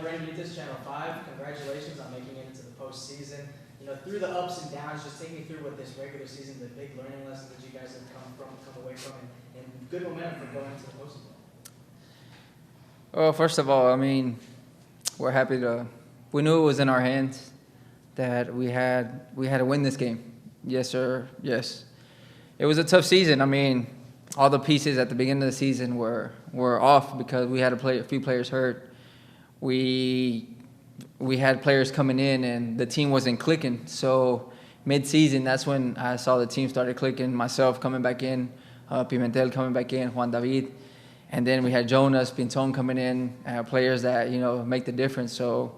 Grande, Channel 5. Congratulations on making it into the postseason. Through the ups and downs, just take me through what this regular season, the big learning lessons that you guys have come away from, and good momentum for going into the postseason. Well, first of all, we're happy we knew it was in our hands that we had to win this game. Yes, sir. Yes. It was a tough season. All the pieces at the beginning of the season were off because we had a few players hurt. We had players coming in and the team wasn't clicking. So mid-season, that's when I saw the team started clicking. Myself coming back in, Pimentel coming back in, Juan David. And then we had Jonas, Pinton coming in, players that, make the difference. So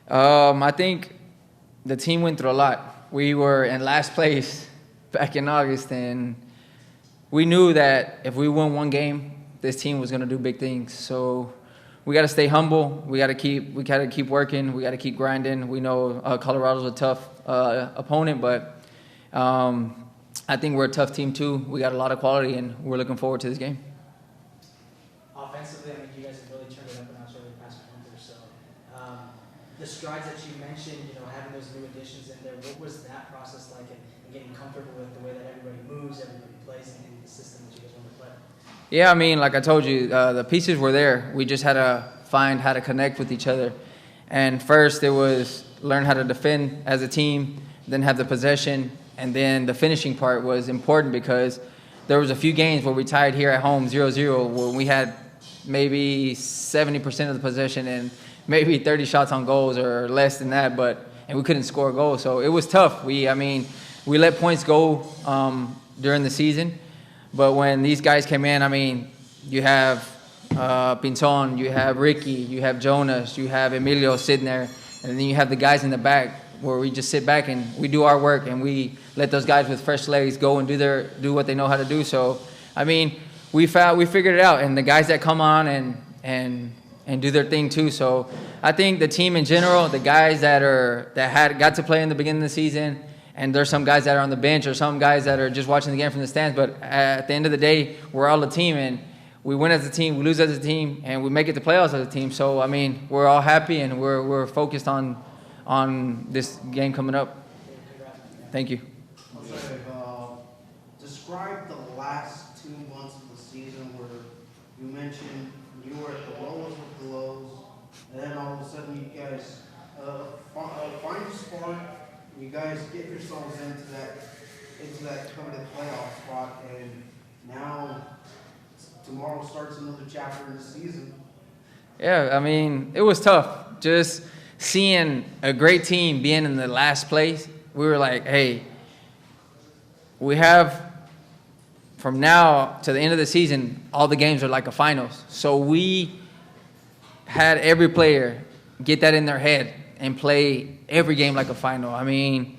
I think the team went through a lot. We were in last place back in August, and we knew that if we won one game, this team was going to do big things. So we got to stay humble. We got to keep working. We got to keep grinding. We know Colorado's a tough opponent, but I think we're a tough team too. We got a lot of quality, and we're looking forward to this game. Offensively, you guys have really turned it up a notch over the past month or so. The strides that you mentioned, having those new additions in there, what was that process like, and getting comfortable with the way that everybody moves, everybody plays, and the system that you guys want to play? Yeah, like I told you, the pieces were there. We just had to find how to connect with each other. And first, it was learn how to defend as a team, then have the possession, and then the finishing part was important because there was a few games where we tied here at home 0-0 where we had maybe 70% of the possession and maybe 30 shots on goals or less than that, and we couldn't score a goal. So it was tough. We let points go during the season, but when these guys came in, you have Pinton, you have Ricky, you have Jonas, you have Emilio sitting there, and then you have the guys in the back where we just sit back and we do our work and we let those guys with fresh legs go and do what they know how to do. So, we figured it out, and the guys that come on and do their thing too. So I think the team in general, the guys that got to play in the beginning of the season, and there's some guys that are on the bench or some guys that are just watching the game from the stands, but at the end of the day, we're all a team, and we win as a team, we lose as a team, and we make it to playoffs as a team. So we're all happy, and we're focused on this game coming up. Thank you. Okay, describe the last 2 months of the season where you mentioned you were at the lowest of the lows, and then all of a sudden you guys find a spark, you guys get yourselves into that coveted playoff spot, and now tomorrow starts another chapter in the season. Yeah, it was tough. Just seeing a great team being in the last place, we were like, hey, we have from now to the end of the season, all the games are like a finals. So we had every player get that in their head and play every game like a final. We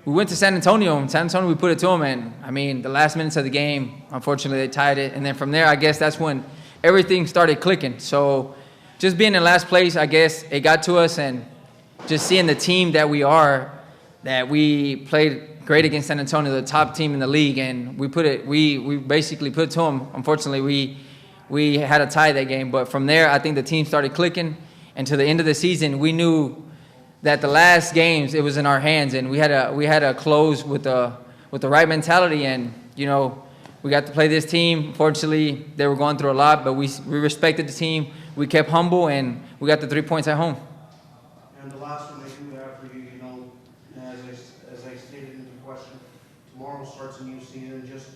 went to San Antonio. In San Antonio, we put it to them, and the last minutes of the game, unfortunately, they tied it. And then from there, I guess that's when everything started clicking. So just being in last place, I guess it got to us, and just seeing the team that we are, that we played great against San Antonio, the top team in the league, and we basically put it to them. Unfortunately, we had a tie that game, but from there, I think the team started clicking, and to the end of the season, we knew that the last games, it was in our hands, and we had to close with the right mentality, and we got to play this team. Fortunately, they were going through a lot, but we respected the team. We kept humble, and we got the 3 points at home. And the last one I do have for you, as I stated in the question, tomorrow starts a new season. Just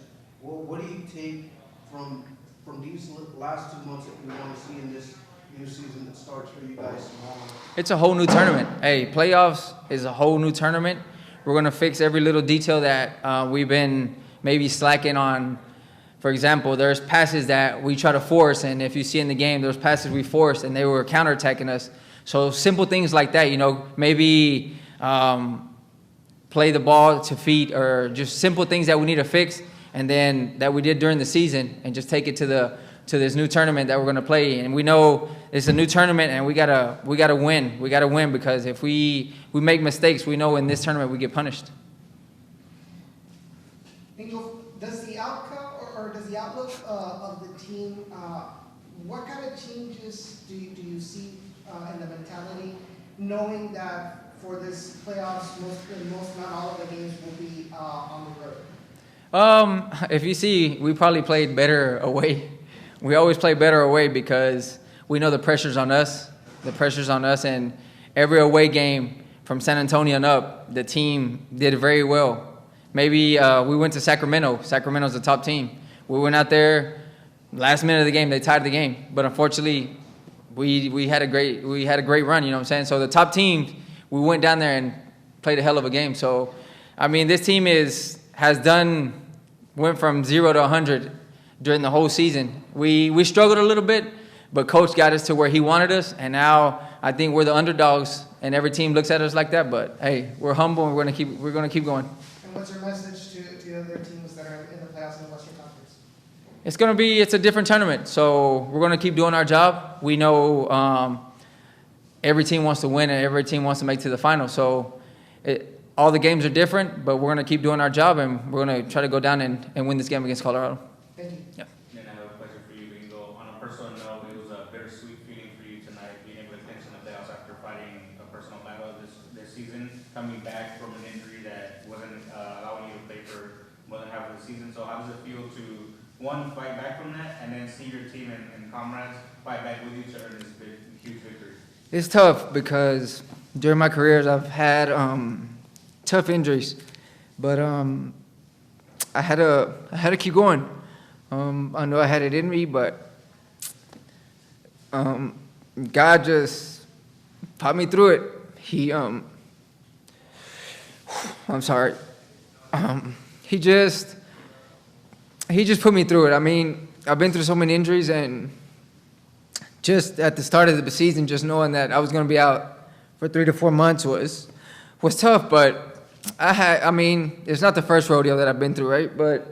what do you take from these last 2 months that you want to see in this new season that starts for you guys tomorrow? It's a whole new tournament. Hey, playoffs is a whole new tournament. We're going to fix every little detail that we've been maybe slacking on. For example, there's passes that we try to force, and if you see in the game, there's passes we forced, and they were counterattacking us. So simple things like that, maybe play the ball to feet, or just simple things that we need to fix, and then that we did during the season, and just take it to this new tournament that we're going to play. And we know it's a new tournament, and we gotta win. We gotta win, because if we make mistakes, we know in this tournament we get punished. Does the outcome or does the outlook of the team, what kind of changes do you see and the mentality, knowing that for this playoffs, most not all of the games will be on the road? If you see, we probably played better away. We always play better away because we know the pressure's on us. The pressure's on us, and every away game from San Antonio and up, the team did very well. Maybe we went to Sacramento. Sacramento's the top team. We went out there, last minute of the game, they tied the game. But unfortunately, we had a great run. You know what I'm saying? So the top team, we went down there and played a hell of a game. So, I mean, this team went from 0 to 100 during the whole season. We struggled a little bit, but coach got us to where he wanted us, and now I think we're the underdogs, and every team looks at us like that. But hey, we're humble, and we're gonna keep going. And what's your message to the other teams that are in the playoffs in the Western Conference? It's a different tournament, so we're gonna keep doing our job. We know every team wants to win, and every team wants to make it to the final. So all the games are different, but we're gonna keep doing our job, and we're gonna try to go down and win this game against Colorado. Thank you. Yeah. And I have a question for you, Bingo. On a personal note, it was a bittersweet feeling for you tonight, being able to clinch in the playoffs after fighting a personal battle this season, coming back from an injury that wasn't allowing you to play for more than half of the season. So how does it feel to, one, fight back from that, and then see your team and comrades fight back with you to earn this huge victory? It's tough because during my careers I've had tough injuries, but I had to keep going. I know I had it in me, but God just taught me through it. I'm sorry. He just put me through it. I mean, I've been through so many injuries, and just at the start of the season, just knowing that I was going to be out for 3 to 4 months was tough. But it's not the first rodeo that I've been through, right? But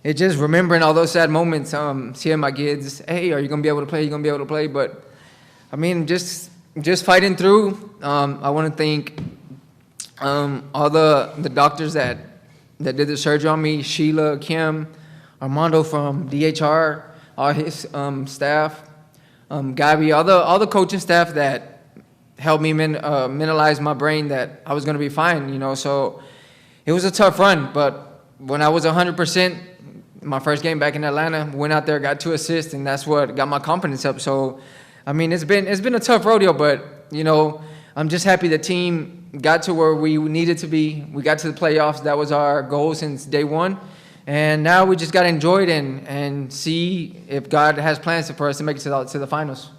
it's just remembering all those sad moments, seeing my kids, hey, are you going to be able to play? Are you going to be able to play? But, I mean, just fighting through. I want to thank all the doctors that did the surgery on me, Sheila, Kim, Armando from DHR, all his staff, Gabby, all the coaching staff that helped me mentalize my brain that I was going to be fine, you know. So it was a tough run, but when I was 100%, my first game back in Atlanta, went out there, got 2 assists, and that's what got my confidence up. So, I mean, it's been a tough rodeo, but, you know, I'm just happy the team got to where we needed to be. We got to the playoffs. That was our goal since day one. And now we just got to enjoy it and see if God has plans for us to make it to the finals.